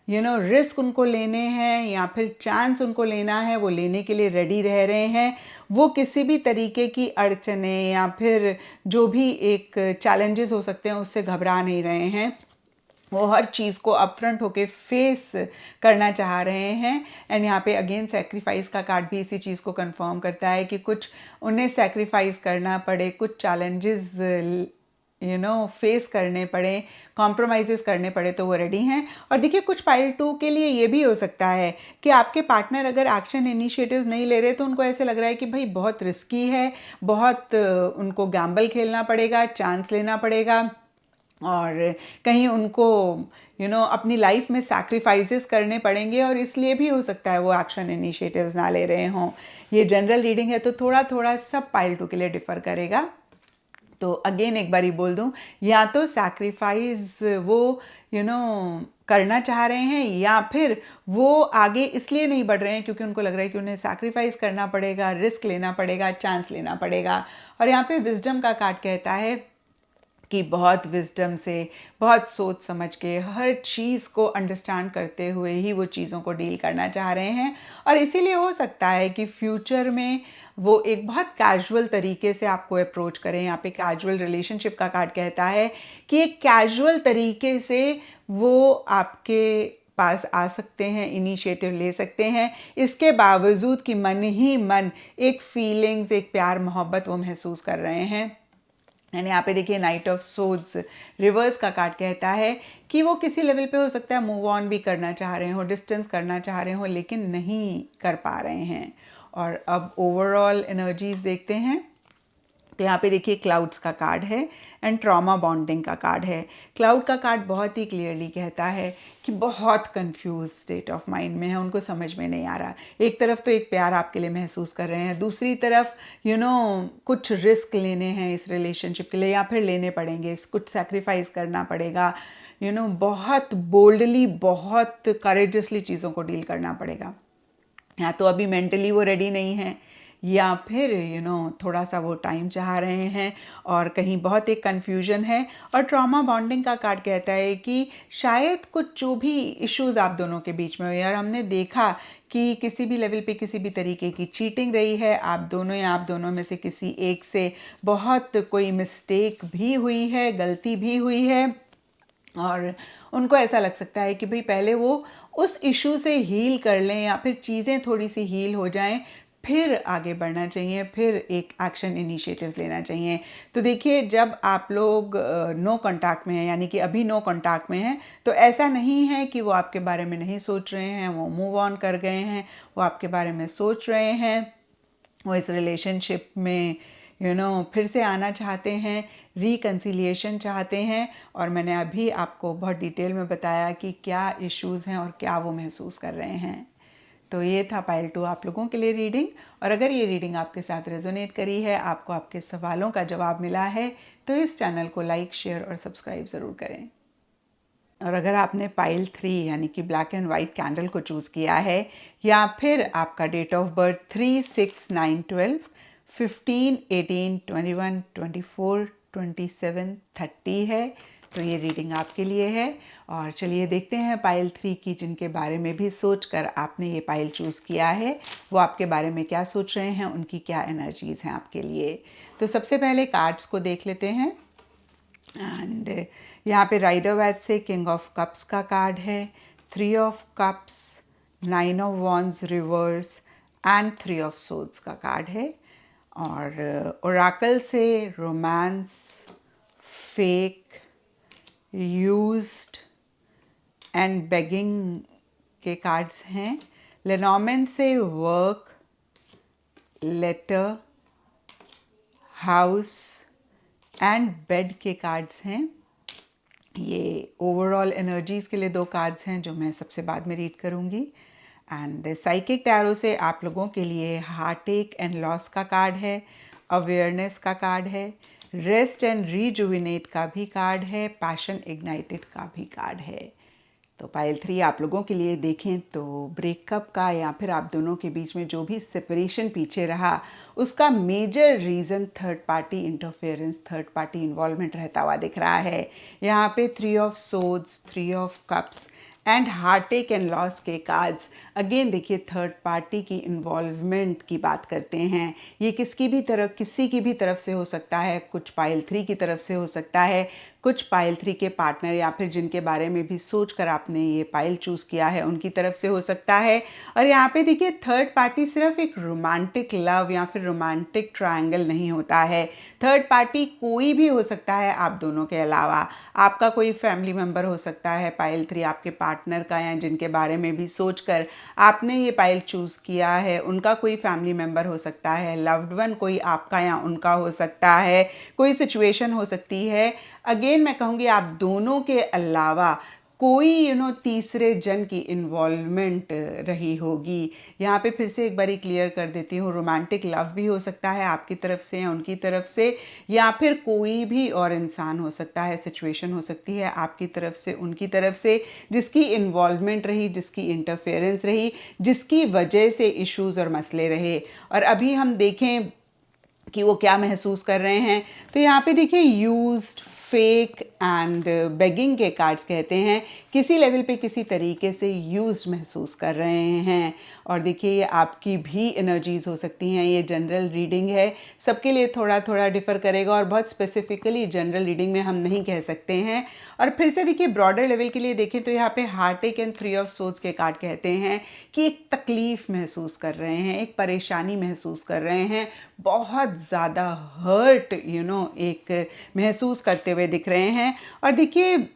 रिस्क उनको लेने हैं या फिर चांस उनको लेना है, वो लेने के लिए रेडी रह रहे हैं। वो किसी भी तरीके की अड़चने या फिर जो भी एक चैलेंजेस हो सकते हैं उससे घबरा नहीं रहे हैं। वो हर चीज़ को अपफ्रंट होके फेस करना चाह रहे हैं। एंड यहाँ पे अगेन सेक्रीफाइस का कार्ड भी इसी चीज़ को कंफर्म करता है कि कुछ उन्हें सेक्रीफाइस करना पड़े, कुछ चैलेंजेस फेस करने पड़े, कॉम्प्रोमाइज़ेस करने पड़े तो वो रेडी हैं। और देखिए कुछ पाइल 2 के लिए ये भी हो सकता है कि आपके पार्टनर अगर एक्शन इनिशिएटिव्स नहीं ले रहे तो उनको ऐसे लग रहा है कि भाई बहुत रिस्की है, बहुत उनको गैम्बल खेलना पड़ेगा, चांस लेना पड़ेगा और कहीं उनको अपनी लाइफ में सैक्रिफाइसेस करने पड़ेंगे और इसलिए भी हो सकता है वो एक्शन इनिशिएटिव्स ना ले रहे हों। ये जनरल रीडिंग है तो थोड़ा थोड़ा सब पाइल 2 के लिए डिफ़र करेगा। तो अगेन एक बारी बोल दूं, या तो सैक्रिफाइस वो करना चाह रहे हैं या फिर वो आगे इसलिए नहीं बढ़ रहे हैं क्योंकि उनको लग रहा है कि उन्हें सैक्रिफाइस करना पड़ेगा, रिस्क लेना पड़ेगा, चांस लेना पड़ेगा। और यहाँ पे विजडम का कार्ड कहता है कि बहुत विजडम से, बहुत सोच समझ के, हर चीज़ को अंडरस्टैंड करते हुए ही वो चीज़ों को डील करना चाह रहे हैं। और इसीलिए हो सकता है कि फ्यूचर में वो एक बहुत कैजुअल तरीके से आपको अप्रोच करें। यहाँ पे कैजुअल रिलेशनशिप का कार्ड कहता है कि एक कैजुअल तरीके से वो आपके पास आ सकते हैं, इनिशिएटिव ले सकते हैं, इसके बावजूद कि मन ही मन एक फीलिंग्स, एक प्यार मोहब्बत वो महसूस कर रहे हैं। एंड यहाँ पे देखिए नाइट ऑफ सोड्स रिवर्स का कार्ड कहता है कि वो किसी लेवल पे हो सकता है मूव ऑन भी करना चाह रहे हो, डिस्टेंस करना चाह रहे हो, लेकिन नहीं कर पा रहे हैं। और अब ओवरऑल एनर्जीज देखते हैं। तो यहाँ पे देखिए क्लाउड्स का कार्ड है एंड ट्रॉमा बॉन्डिंग का कार्ड है। क्लाउड का कार्ड बहुत ही क्लियरली कहता है कि बहुत कंफ्यूज स्टेट ऑफ माइंड में है, उनको समझ में नहीं आ रहा। एक तरफ तो एक प्यार आपके लिए महसूस कर रहे हैं, दूसरी तरफ कुछ रिस्क लेने हैं इस रिलेशनशिप के लिए या फिर लेने पड़ेंगे, कुछ सेक्रीफाइस करना पड़ेगा, बहुत बोल्डली, बहुत करेजसली चीज़ों को डील करना पड़ेगा। या तो अभी मेंटली वो रेडी नहीं है या फिर थोड़ा सा वो टाइम चाह रहे हैं और कहीं बहुत एक कन्फ्यूजन है। और ट्रॉमा बॉन्डिंग का कार्ड कहता है कि शायद कुछ जो भी इश्यूज आप दोनों के बीच में हो, यार हमने देखा कि किसी भी लेवल पे किसी भी तरीके की चीटिंग रही है आप दोनों या आप दोनों में से किसी एक से, बहुत कोई मिस्टेक भी हुई है, गलती भी हुई है। और उनको ऐसा लग सकता है कि भाई पहले वो उस इशू से हील कर लें या फिर चीज़ें थोड़ी सी हील हो जाएं, फिर आगे बढ़ना चाहिए, फिर एक एक्शन इनिशिएटिव्स लेना चाहिए। तो देखिए जब आप लोग नो कांटेक्ट में हैं, यानी कि अभी नो कांटेक्ट में हैं, तो ऐसा नहीं है कि वो आपके बारे में नहीं सोच रहे हैं, वो मूव ऑन कर गए हैं, वो आपके बारे में सोच रहे हैं, वो इस रिलेशनशिप में फिर से आना चाहते हैं, रिकन्सिलिएशन चाहते हैं। और मैंने अभी आपको बहुत डिटेल में बताया कि क्या इश्यूज़ हैं और क्या वो महसूस कर रहे हैं। तो ये था पाइल 2 आप लोगों के लिए रीडिंग। और अगर ये रीडिंग आपके साथ रेजोनेट करी है, आपको आपके सवालों का जवाब मिला है, तो इस चैनल को लाइक, शेयर और सब्सक्राइब ज़रूर करें। और अगर आपने पाइल 3 यानी कि ब्लैक एंड वाइट कैंडल को चूज़ किया है या फिर आपका डेट ऑफ बर्थ 3, 6, 9, 12, 15, 18, 21, 24, 27, 30 है, तो ये रीडिंग आपके लिए है। और चलिए देखते हैं पाइल 3 की, जिनके बारे में भी सोचकर आपने ये पाइल चूज़ किया है, वो आपके बारे में क्या सोच रहे हैं, उनकी क्या एनर्जीज़ हैं आपके लिए। तो सबसे पहले कार्ड्स को देख लेते हैं। एंड यहाँ पे राइडर वैट से किंग ऑफ कप्स का कार्ड है, 3 of cups, 9 of wands reverse and 3 of swords का कार्ड है। और ओराकल से romance, fake, used and begging के कार्ड्स हैं। लेनॉर्मेंट से work, letter, house and bed के कार्ड्स हैं। ये ओवरऑल एनर्जीज़ के लिए 2 कार्ड्स हैं जो मैं सबसे बाद में रीड करूँगी। एंड साइकिक टैरो से आप लोगों के लिए हार्ट एक एंड लॉस का कार्ड है, अवेयरनेस का कार्ड है, रेस्ट एंड रीजुविनेट का भी कार्ड है, पैशन इग्नाइटेड का भी कार्ड है। तो पाइल 3 आप लोगों के लिए देखें तो ब्रेकअप का या फिर आप दोनों के बीच में जो भी सेपरेशन पीछे रहा, उसका major reason third party interference, third party involvement रहता हुआ दिख रहा है। यहाँ पे 3 of swords, 3 of cups and heartache and loss के कार्ड्स। अगेन देखिए थर्ड पार्टी की इन्वॉल्वमेंट की बात करते हैं। ये किसी की भी तरफ से हो सकता है, कुछ पाइल 3 की तरफ से हो सकता है, कुछ पाइल 3 के पार्टनर या फिर जिनके बारे में भी सोचकर आपने ये पाइल चूज़ किया है उनकी तरफ से हो सकता है। और यहाँ पे देखिए थर्ड पार्टी सिर्फ एक रोमांटिक लव या फिर रोमांटिक ट्रायंगल नहीं होता है। थर्ड पार्टी कोई भी हो सकता है आप दोनों के अलावा। आपका कोई फैमिली मेम्बर हो सकता है पाइल 3, आपके पार्टनर का, या जिनके बारे में भी सोचकर आपने ये पाइल चूज़ किया है उनका कोई फैमिली मेम्बर हो सकता है, लव्ड वन कोई आपका या उनका हो सकता है, कोई सिचुएशन हो सकती है। अगेन मैं कहूँगी आप दोनों के अलावा कोई तीसरे जन की इन्वॉल्वमेंट रही होगी। यहाँ पे फिर से एक बारी क्लियर कर देती हूँ, रोमांटिक लव भी हो सकता है आपकी तरफ से या उनकी तरफ से, या फिर कोई भी और इंसान हो सकता है, सिचुएशन हो सकती है आपकी तरफ से उनकी तरफ से, जिसकी इन्वॉल्वमेंट रही, जिसकी इंटरफेरेंस रही, जिसकी वजह से इश्यूज़ और मसले रहे। और अभी हम देखें कि वो क्या महसूस कर रहे हैं, तो यहाँ पे देखिए यूज्ड, फेक एंड बेगिंग के कार्ड्स कहते हैं किसी लेवल पे किसी तरीके से यूज्ड महसूस कर रहे हैं। और देखिए ये आपकी भी एनर्जीज हो सकती हैं। ये जनरल रीडिंग है, सबके लिए थोड़ा थोड़ा डिफर करेगा और बहुत स्पेसिफिकली जनरल रीडिंग में हम नहीं कह सकते हैं। और फिर से देखिए ब्रॉडर लेवल के लिए देखें तो यहाँ पे हार्टेक एंड 3 ऑफ सोर्ड्स के कार्ड कहते हैं कि एक तकलीफ महसूस कर रहे हैं, एक परेशानी महसूस कर रहे हैं, बहुत ज़्यादा हर्ट एक महसूस करते हुए दिख रहे हैं। और देखिए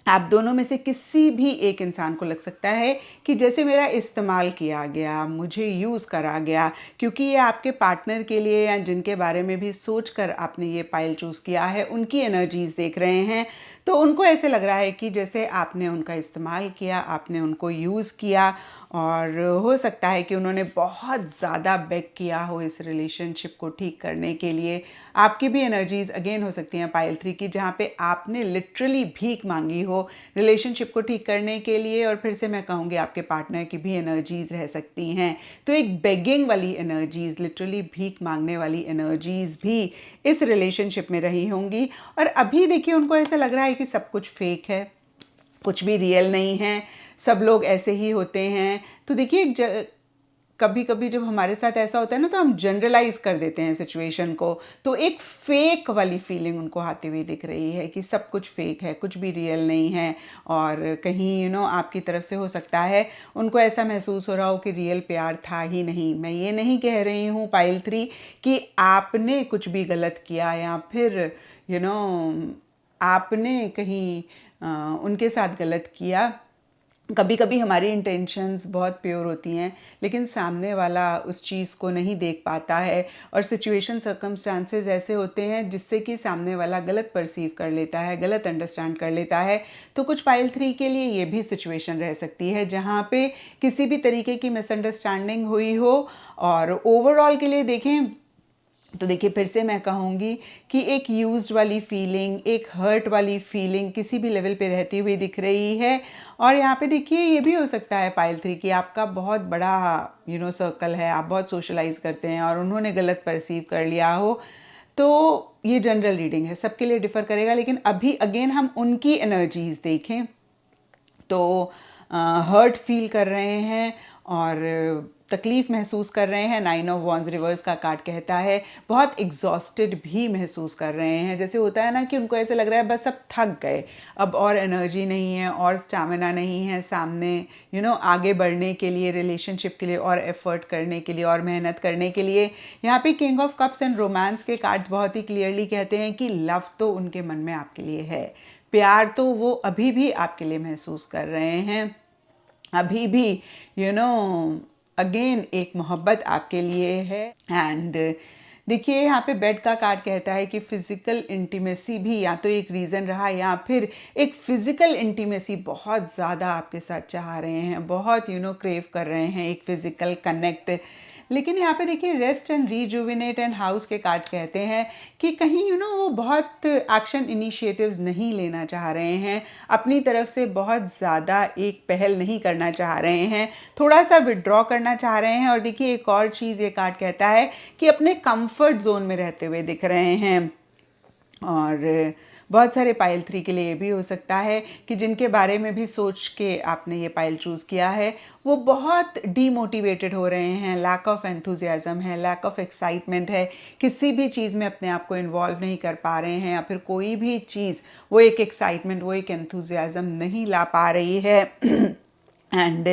आप दोनों में से किसी भी एक इंसान को लग सकता है कि जैसे मेरा इस्तेमाल किया गया, मुझे यूज़ करा गया, क्योंकि ये आपके पार्टनर के लिए या जिनके बारे में भी सोचकर आपने ये पाइल चूज़ किया है उनकी एनर्जीज़ देख रहे हैं। तो उनको ऐसे लग रहा है कि जैसे आपने उनका इस्तेमाल किया, आपने उनको यूज़ किया, और हो सकता है कि उन्होंने बहुत ज़्यादा बेग किया हो इस रिलेशनशिप को ठीक करने के लिए। आपकी भी एनर्जीज़ अगेन हो सकती हैं पाइल 3 की, जहाँ पे आपने लिटरली भीख मांगी हो रिलेशनशिप को ठीक करने के लिए। और फिर से मैं कहूँगी आपके पार्टनर की भी एनर्जीज़ रह सकती हैं। तो एक बेगिंग वाली एनर्जीज़, लिटरली भीख मांगने वाली एनर्जीज़ भी इस रिलेशनशिप में रही होंगी। और अभी देखिए उनको ऐसा लग रहा है कि सब कुछ फेक है, कुछ भी रियल नहीं है, सब लोग ऐसे ही होते हैं। तो देखिए कभी कभी जब हमारे साथ ऐसा होता है ना तो हम जनरलाइज कर देते हैं सिचुएशन को। तो एक फेक वाली फीलिंग उनको आती हुई दिख रही है कि सब कुछ फेक है, कुछ भी रियल नहीं है। और कहीं आपकी तरफ से हो सकता है उनको ऐसा महसूस हो रहा हो कि रियल प्यार था ही नहीं। मैं ये नहीं कह रही हूँ पाइल 3 कि आपने कुछ भी गलत किया या फिर आपने कहीं उनके साथ गलत किया। कभी कभी हमारी इंटेंशंस बहुत प्योर होती हैं लेकिन सामने वाला उस चीज़ को नहीं देख पाता है, और सिचुएशन सर्कमस्टांसेस ऐसे होते हैं जिससे कि सामने वाला गलत परसीव कर लेता है, गलत अंडरस्टैंड कर लेता है। तो कुछ पाइल 3 के लिए ये भी सिचुएशन रह सकती है जहाँ पे किसी भी तरीके की मिसअंडरस्टैंडिंग हुई हो। और ओवरऑल के लिए देखें तो देखिए फिर से मैं कहूँगी कि एक यूज्ड वाली फीलिंग, एक हर्ट वाली फीलिंग किसी भी लेवल पे रहती हुई दिख रही है। और यहाँ पे देखिए ये भी हो सकता है पाइल 3 कि आपका बहुत बड़ा सर्कल है, आप बहुत सोशलाइज करते हैं और उन्होंने गलत परसीव कर लिया हो। तो ये जनरल रीडिंग है, सबके लिए डिफ़र करेगा। लेकिन अभी अगेन हम उनकी एनर्जीज देखें तो हर्ट फील कर रहे हैं और तकलीफ महसूस कर रहे हैं। 9 ऑफ वॉन्ड्स रिवर्स का कार्ड कहता है बहुत एग्जॉस्टेड भी महसूस कर रहे हैं। जैसे होता है ना कि उनको ऐसे लग रहा है बस अब थक गए, अब और एनर्जी नहीं है और स्टैमिना नहीं है सामने आगे बढ़ने के लिए, रिलेशनशिप के लिए और एफर्ट करने के लिए और मेहनत करने के लिए। यहाँ पे king of cups and romance के कार्ड्स बहुत ही क्लियरली कहते हैं कि लव तो उनके मन में आपके लिए है, प्यार तो वो अभी भी आपके लिए महसूस कर रहे हैं, अभी भी अगेन एक मोहब्बत आपके लिए है। एंड देखिए यहाँ पे बेड का कार्ड कहता है कि फिजिकल इंटीमेसी भी या तो एक रीज़न रहा, या फिर एक फिजिकल इंटीमेसी बहुत ज़्यादा आपके साथ चाह रहे हैं, बहुत क्रेव कर रहे हैं एक फिजिकल कनेक्ट। लेकिन यहाँ पे देखिए रेस्ट एंड रीजुविनेट एंड हाउस के कार्ड्स कहते हैं कि कहीं वो बहुत एक्शन इनिशिएटिव्स नहीं लेना चाह रहे हैं, अपनी तरफ से बहुत ज़्यादा एक पहल नहीं करना चाह रहे हैं, थोड़ा सा विड्रॉ करना चाह रहे हैं। और देखिए एक और चीज़ ये कार्ड कहता है कि अपने कंफर्ट जोन में रहते हुए दिख रहे हैं। और बहुत सारे पाइल 3 के लिए ये भी हो सकता है कि जिनके बारे में भी सोच के आपने ये पाइल चूज़ किया है वो बहुत डीमोटिवेटेड हो रहे हैं, लैक ऑफ एंथुजियाज़म है, लैक ऑफ एक्साइटमेंट है, किसी भी चीज़ में अपने आप को इन्वॉल्व नहीं कर पा रहे हैं, या फिर कोई भी चीज़ वो एक एक्साइटमेंट, वो एक एंथुजियाज़म नहीं ला पा रही है एंड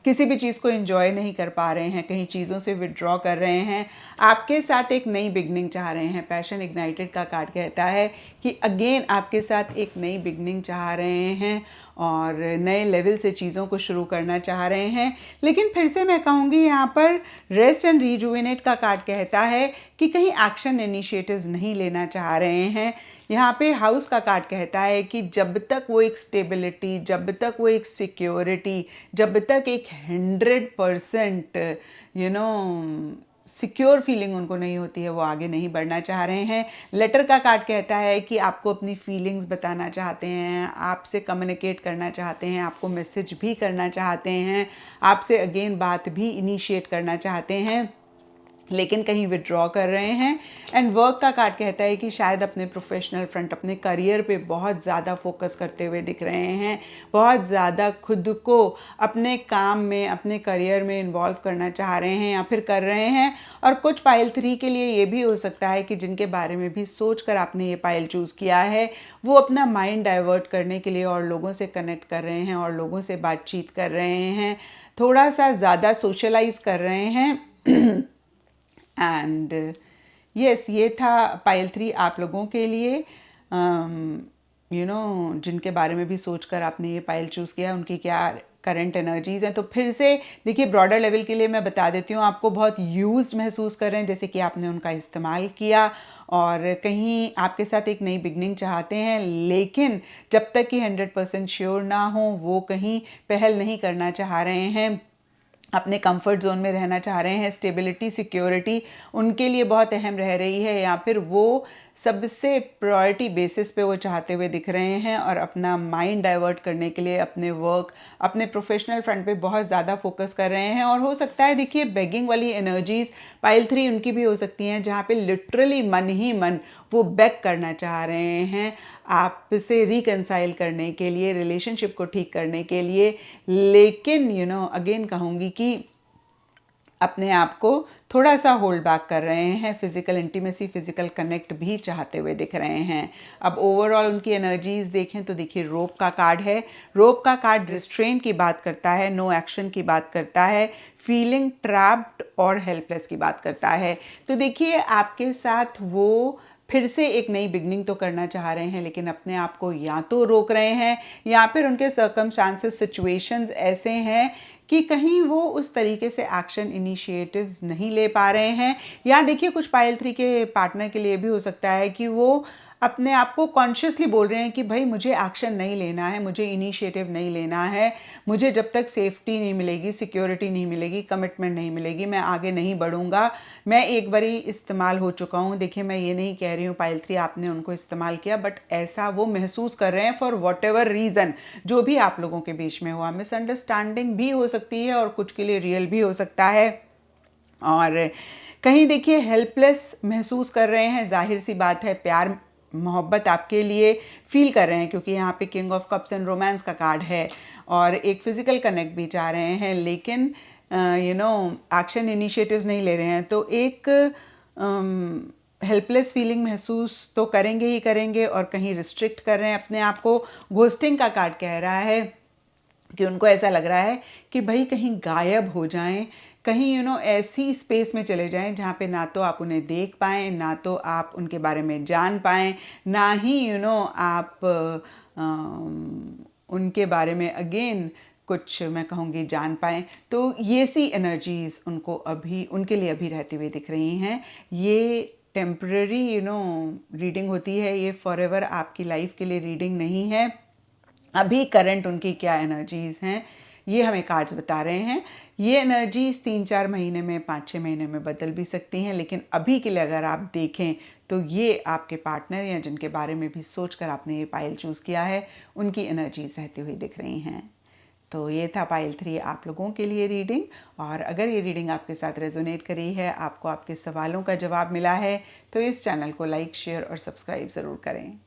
किसी भी चीज़ को एंजॉय नहीं कर पा रहे हैं, कहीं चीज़ों से विड्रॉ कर रहे हैं, आपके साथ एक नई बिगनिंग चाह रहे हैं। पैशन इग्नाइटेड का कार्ड कहता है कि अगेन आपके साथ एक नई बिगनिंग चाह रहे हैं और नए लेवल से चीज़ों को शुरू करना चाह रहे हैं। लेकिन फिर से मैं कहूँगी यहाँ पर रेस्ट एंड रीजुविनेट का कार्ड कहता है कि कहीं एक्शन इनिशिएटिव्स नहीं लेना चाह रहे हैं। यहाँ पे हाउस का कार्ड कहता है कि जब तक वो एक स्टेबिलिटी, जब तक वो एक सिक्योरिटी, जब तक एक 100% सिक्योर फीलिंग उनको नहीं होती है, वो आगे नहीं बढ़ना चाह रहे हैं। लेटर का कार्ड कहता है कि आपको अपनी फीलिंग्स बताना चाहते हैं, आपसे कम्युनिकेट करना चाहते हैं, आपको मैसेज भी करना चाहते हैं, आपसे अगेन बात भी इनिशिएट करना चाहते हैं, लेकिन कहीं विड्रॉ कर रहे हैं। एंड वर्क का कार्ड कहता है कि शायद अपने प्रोफेशनल फ्रंट, अपने करियर पे बहुत ज़्यादा फोकस करते हुए दिख रहे हैं, बहुत ज़्यादा खुद को अपने काम में, अपने करियर में इन्वॉल्व करना चाह रहे हैं या फिर कर रहे हैं। और कुछ पाइल 3 के लिए ये भी हो सकता है कि जिनके बारे में भी सोच कर आपने ये पाइल चूज़ किया है वो अपना माइंड डाइवर्ट करने के लिए और लोगों से कनेक्ट कर रहे हैं और लोगों से बातचीत कर रहे हैं, थोड़ा सा ज़्यादा सोशलाइज कर रहे हैं। एंड यस, ये था पाइल 3 आप लोगों के लिए। जिनके बारे में भी सोचकर आपने ये पाइल चूज़ किया, उनकी क्या करंट एनर्जीज़ हैं। तो फिर से देखिए ब्रॉडर लेवल के लिए मैं बता देती हूँ, आपको बहुत यूज्ड महसूस कर रहे हैं, जैसे कि आपने उनका इस्तेमाल किया और कहीं आपके साथ एक नई बिगनिंग चाहते हैं, लेकिन जब तक कि 100% श्योर ना हो वो कहीं पहल नहीं करना चाह रहे हैं, अपने कंफर्ट जोन में रहना चाह रहे हैं। स्टेबिलिटी, सिक्योरिटी उनके लिए बहुत अहम रह रही है, या फिर वो सबसे प्रायोरिटी बेसिस पे वो चाहते हुए दिख रहे हैं और अपना माइंड डाइवर्ट करने के लिए अपने वर्क, अपने प्रोफेशनल फ्रंट पे बहुत ज़्यादा फोकस कर रहे हैं। और हो सकता है देखिए बेगिंग वाली एनर्जीज़ पाइल 3 उनकी भी हो सकती हैं, जहाँ पे लिटरली मन ही मन वो बेग करना चाह रहे हैं आपसे रिकंसाइल करने के लिए, रिलेशनशिप को ठीक करने के लिए। लेकिन अगेन कहूँगी कि अपने आप को थोड़ा सा होल्ड बैक कर रहे हैं, फिजिकल इंटीमेसी, फिजिकल कनेक्ट भी चाहते हुए दिख रहे हैं। अब ओवरऑल उनकी एनर्जीज देखें तो देखिए रोप का कार्ड है। रोप का कार्ड रिस्ट्रेन की बात करता है, नो एक्शन की बात करता है, फीलिंग ट्रैप्ड और हेल्पलेस की बात करता है। तो देखिए आपके साथ वो फिर से एक नई बिगनिंग तो करना चाह रहे हैं, लेकिन अपने आप को या तो रोक रहे हैं या फिर उनके सर्कमस्टांसेस, सिचुएशंस ऐसे हैं कि कहीं वो उस तरीके से एक्शन इनिशिएटिव्स नहीं ले पा रहे हैं। या देखिए कुछ पाइल 3 के पार्टनर के लिए भी हो सकता है कि वो अपने आप को कॉन्शियसली बोल रहे हैं कि भाई मुझे एक्शन नहीं लेना है, मुझे इनिशिएटिव नहीं लेना है, मुझे जब तक सेफ्टी नहीं मिलेगी, सिक्योरिटी नहीं मिलेगी, कमिटमेंट नहीं मिलेगी, मैं आगे नहीं बढ़ूंगा। मैं एक बारी इस्तेमाल हो चुका हूँ। देखिए मैं ये नहीं कह रही हूँ पाइल 3 आपने उनको इस्तेमाल किया, बट ऐसा वो महसूस कर रहे हैं फॉर वॉट एवर रीज़न। जो भी आप लोगों के बीच में हुआ, मिसअंडरस्टैंडिंग भी हो सकती है और कुछ के लिए रियल भी हो सकता है। और कहीं देखिए हेल्पलेस महसूस कर रहे हैं, जाहिर सी बात है प्यार मोहब्बत आपके लिए फील कर रहे हैं, क्योंकि यहाँ पे king of cups and romance का कार्ड है और एक फिजिकल कनेक्ट भी चाह रहे हैं, लेकिन एक्शन इनिशिएटिव्स नहीं ले रहे हैं। तो एक हेल्पलेस फीलिंग महसूस तो करेंगे ही करेंगे और कहीं रिस्ट्रिक्ट कर रहे हैं अपने आप को। घोस्टिंग का कार्ड कह रहा है कि उनको ऐसा लग रहा है कि भाई कहीं गायब हो जाएं, कहीं ऐसी स्पेस में चले जाएं जहाँ पे ना तो आप उन्हें देख पाएँ, ना तो आप उनके बारे में जान पाएँ, ना ही आप उनके बारे में अगेन कुछ मैं कहूँगी जान पाएँ। तो ये सी एनर्जीज़ उनको अभी, उनके लिए अभी रहती हुई दिख रही हैं। ये टेम्पररी रीडिंग होती है, ये फॉरएवर आपकी लाइफ के लिए रीडिंग नहीं है। अभी करंट उनकी क्या एनर्जीज़ हैं ये हमें कार्ड्स बता रहे हैं। ये एनर्जीज़ 3-4 महीने में, 5-6 महीने में बदल भी सकती हैं, लेकिन अभी के लिए अगर आप देखें तो ये आपके पार्टनर या जिनके बारे में भी सोचकर आपने ये पाइल चूज़ किया है, उनकी एनर्जीज़ रहती हुई दिख रही हैं। तो ये था पाइल 3 आप लोगों के लिए रीडिंग। और अगर ये रीडिंग आपके साथ रेजोनेट करी है, आपको आपके सवालों का जवाब मिला है, तो इस चैनल को लाइक, शेयर और सब्सक्राइब ज़रूर करें।